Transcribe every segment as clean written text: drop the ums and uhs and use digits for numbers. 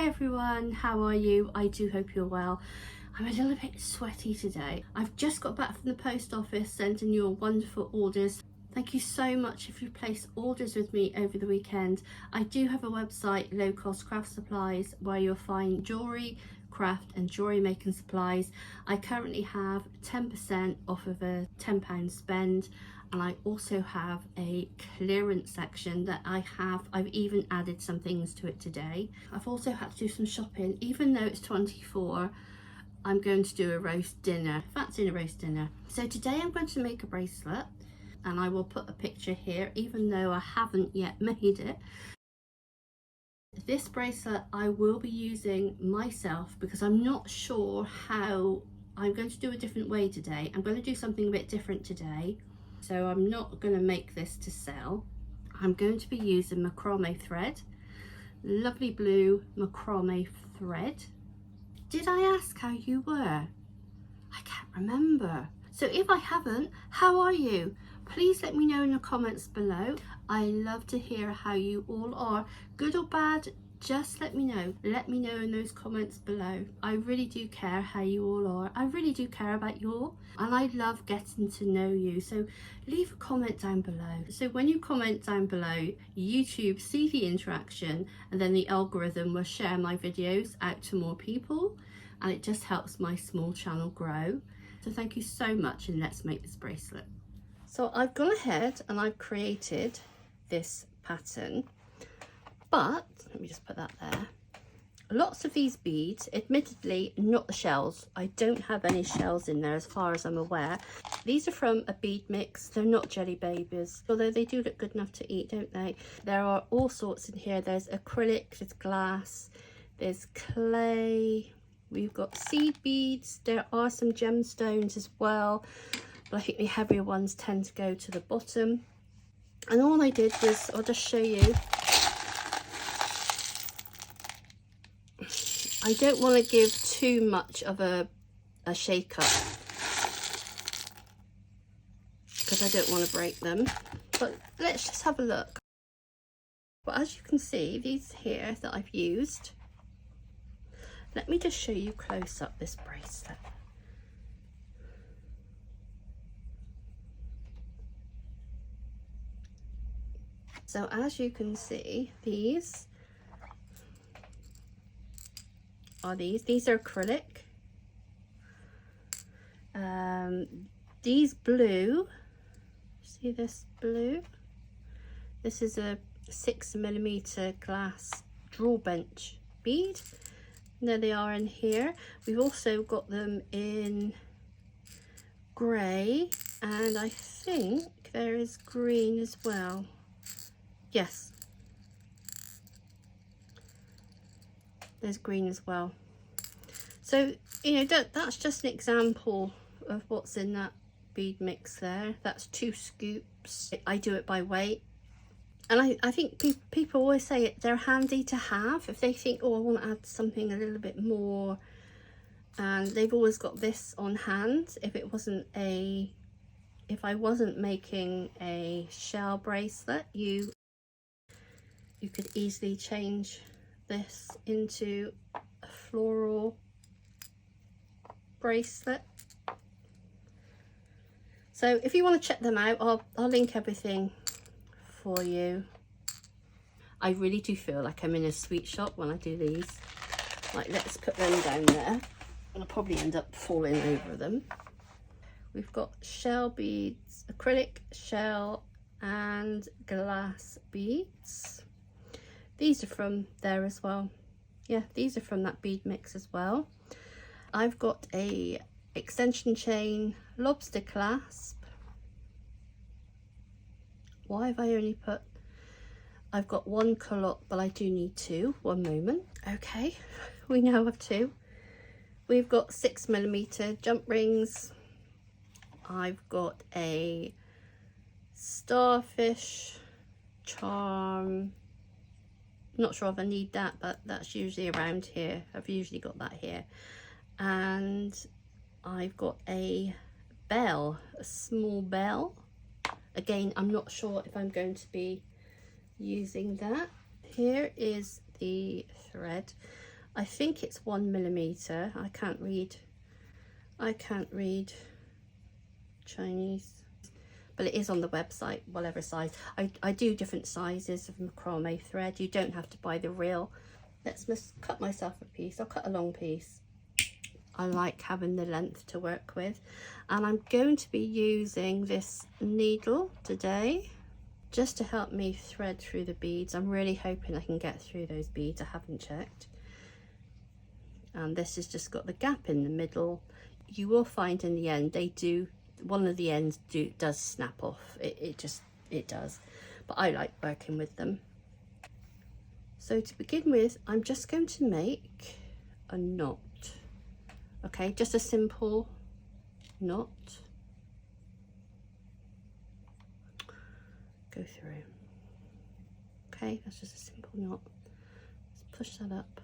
Hi everyone, how are you? I do hope you're well. I'm a little bit sweaty today. I've just got back from the post office sending your wonderful orders. Thank you so much if you placed orders with me over the weekend. I do have a website, Low Cost Craft Supplies, where you'll find jewellery, craft and jewellery making supplies. I currently have 10% off of a £10 spend, and I also have a clearance section that I've even added some things to it today. I've also had to do some shopping. Even though it's 24, I'm going to do a roast dinner, fancy a roast dinner. So today I'm going to make a bracelet, and I will put a picture here even though I haven't yet made it. This bracelet I will be using myself because I'm not sure how. I'm going to do a different way today. I'm going to do something a bit different today. So I'm not going to make this to sell. I'm going to be using macrame thread, lovely blue macrame thread. Did I ask how you were? I can't remember. So if I haven't, how are you? Please let me know in the comments below. I love to hear how you all are, good or bad. Just let me know. Let me know in those comments below. I really do care how you all are. I really do care about you all, and I love getting to know you. So leave a comment down below. So when you comment down below, YouTube see the interaction, and then the algorithm will share my videos out to more people, and it just helps my small channel grow. So thank you so much, and let's make this bracelet. So I've gone ahead and I've created this pattern, but let me just put that there. Lots of these beads, admittedly not the shells. I don't have any shells in there as far as I'm aware. These are from a bead mix. They're not jelly babies, although they do look good enough to eat, don't they? There are all sorts in here. There's acrylic, there's glass, there's clay. We've got seed beads. There are some gemstones as well, but I think the heavier ones tend to go to the bottom. And all I did was, I'll just show you. I don't want to give too much of a shake up because I don't want to break them, but let's just have a look. But as you can see, these here that I've used, let me just show you close up this bracelet. So as you can see, these are these are acrylic. These blue, see this blue? This is a 6mm glass draw bench bead. And there they are in here. We've also got them in grey, and I think there is green as well. Yes, there's green as well. So you know, that's just an example of what's in that bead mix there. That's 2 scoops. I do it by weight, and I think people always say they're handy to have if they think, oh, I want to add something a little bit more, and they've always got this on hand. If I wasn't making a shell bracelet, you could easily change this into a floral bracelet. So if you want to check them out, I'll link everything for you. I really do feel like I'm in a sweet shop when I do these. Like, let's put them down there. I'll probably end up falling over them. We've got shell beads, acrylic, shell and glass beads. These are from there as well. Yeah, these are from that bead mix as well. I've got a extension chain, lobster clasp. Why have I only put, I've got 1 culotte, but I do need 2. One moment. Okay, we now have 2. We've got 6mm jump rings. I've got a starfish charm. Not sure if I need that, but that's usually around here. I've usually got that here. And I've got a bell, a small bell. Again, I'm not sure if I'm going to be using that. Here is the thread. I think it's 1mm. I can't read Chinese, but it is on the website, whatever size. I do different sizes of macrame thread. You don't have to buy the real. Let's just cut myself a piece. I'll cut a long piece. I like having the length to work with, and I'm going to be using this needle today just to help me thread through the beads. I'm really hoping I can get through those beads. I haven't checked. And this has just got the gap in the middle. You will find in the end they do, one of the ends does snap off. It does, but I like working with them. So to begin with, I'm just going to make a knot. Okay, just a simple knot. Go through. Okay, that's just a simple knot. Let's push that up.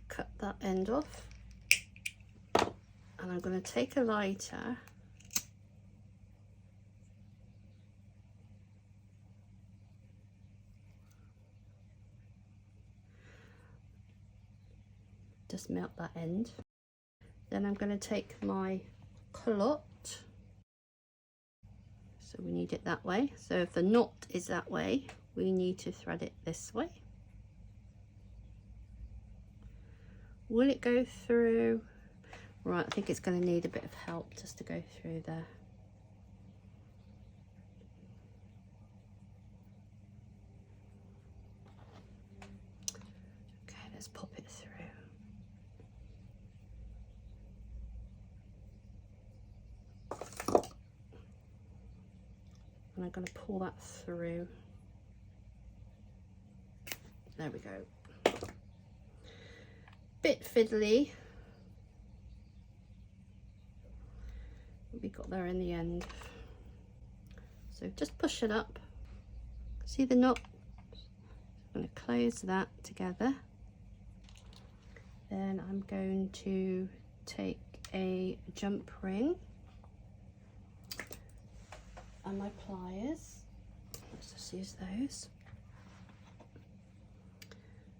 Cut that end off. And I'm going to take a lighter just melt that end. Then I'm going to take my clot, so we need it that way. So if the knot is that way, we need to thread it this way. Will it go through? Right, I think it's going to need a bit of help just to go through there. Okay, let's pop it through. And I'm going to pull that through. There we go. Bit fiddly. We got there in the end. So just push it up. See the knot? I'm going to close that together. Then I'm going to take a jump ring and my pliers. Let's just use those.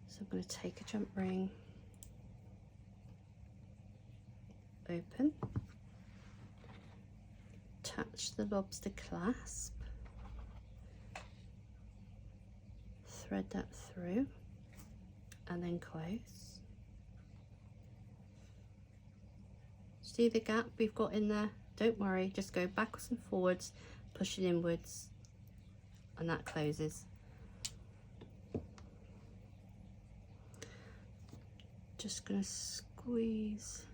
So I'm going to take a jump ring, open, attach the lobster clasp, thread that through, and then close. See the gap we've got in there? Don't worry, just go backwards and forwards, push it inwards, and that closes. Just gonna squeeze,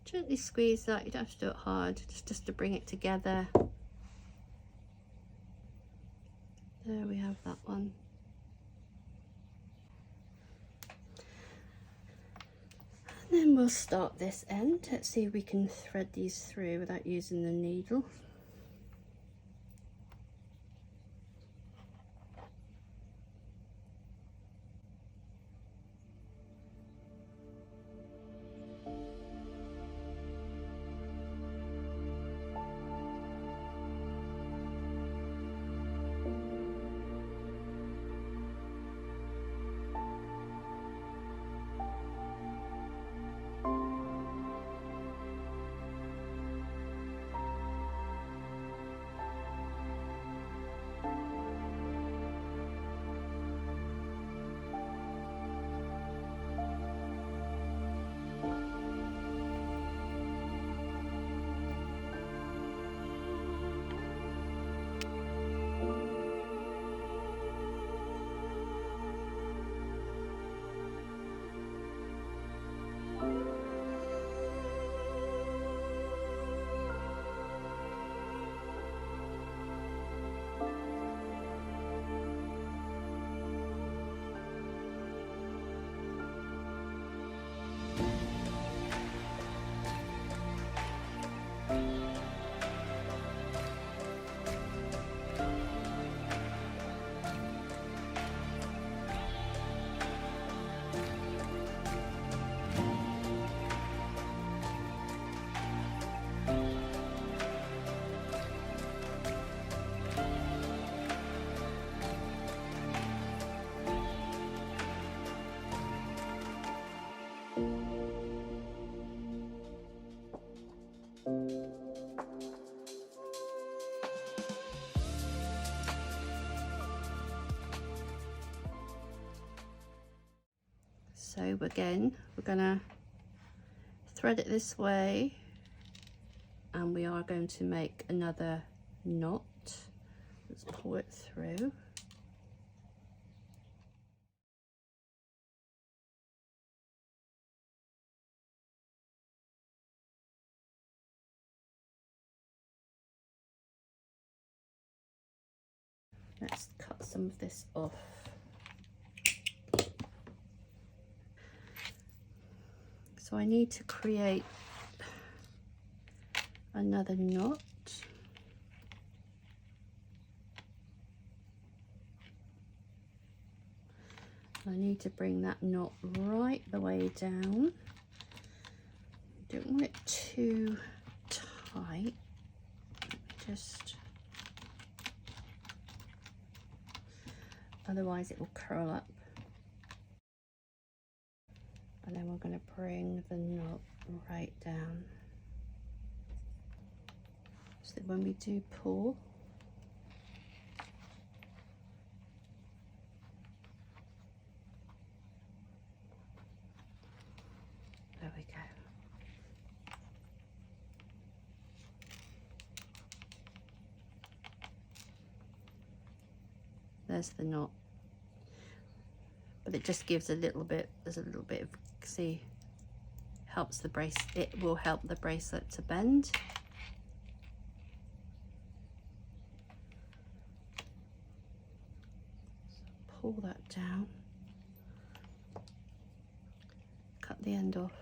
gently squeeze that. You don't have to do it hard, just to bring it together. There we have that one. And then we'll start this end. Let's see if we can thread these through without using the needle. So again, we're gonna thread it this way, and we are going to make another knot. Let's pull it through. Let's cut some of this off. So I need to create another knot. I need to bring that knot right the way down. Don't want it too tight. Just, otherwise it will curl up. And then we're going to bring the knot right down, so that when we do pull, there we go. There's the knot, but it just gives a little bit, there's a little bit of, see, helps the brace, it will help the bracelet to bend. So pull that down, cut the end off.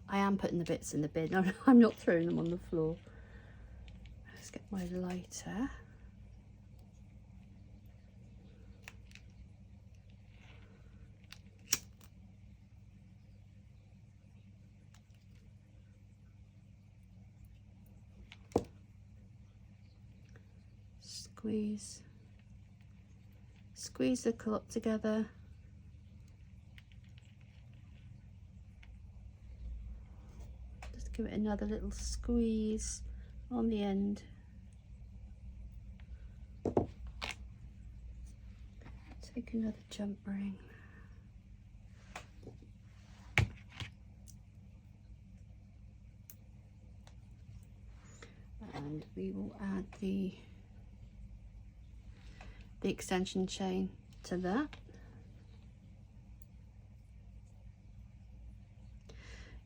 I am putting the bits in the bin, I'm not throwing them on the floor. Let's get my lighter. Squeeze the cloth together. Just give it another little squeeze on the end. Take another jump ring. And we will add the extension chain to that.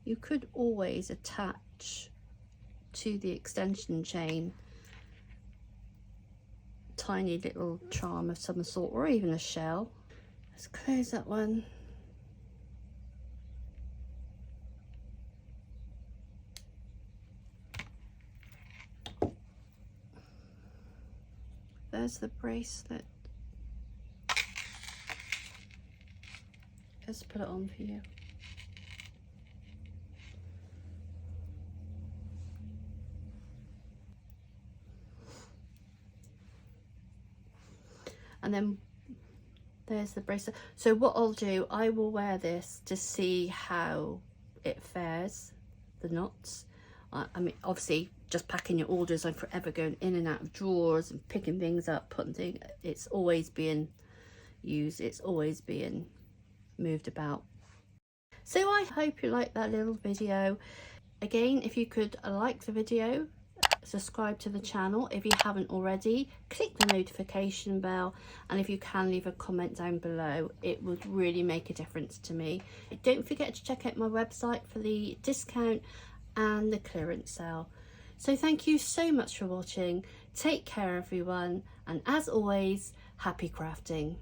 You could always attach to the extension chain tiny little charm of some sort, or even a shell. Let's close that one. There's the bracelet. Let's put it on for you. And then there's the bracelet. So what I'll do, I will wear this to see how it fares, the knots. I mean, obviously, just packing your orders, I'm forever going in and out of drawers and picking things up, putting things, it's always being used, it's always being moved about. So I hope you liked that little video. Again, if you could like the video, subscribe to the channel if you haven't already, click the notification bell, and if you can, leave a comment down below. It would really make a difference to me. Don't forget to check out my website for the discount and the clearance sale. So thank you so much for watching. Take care everyone, and as always, happy crafting.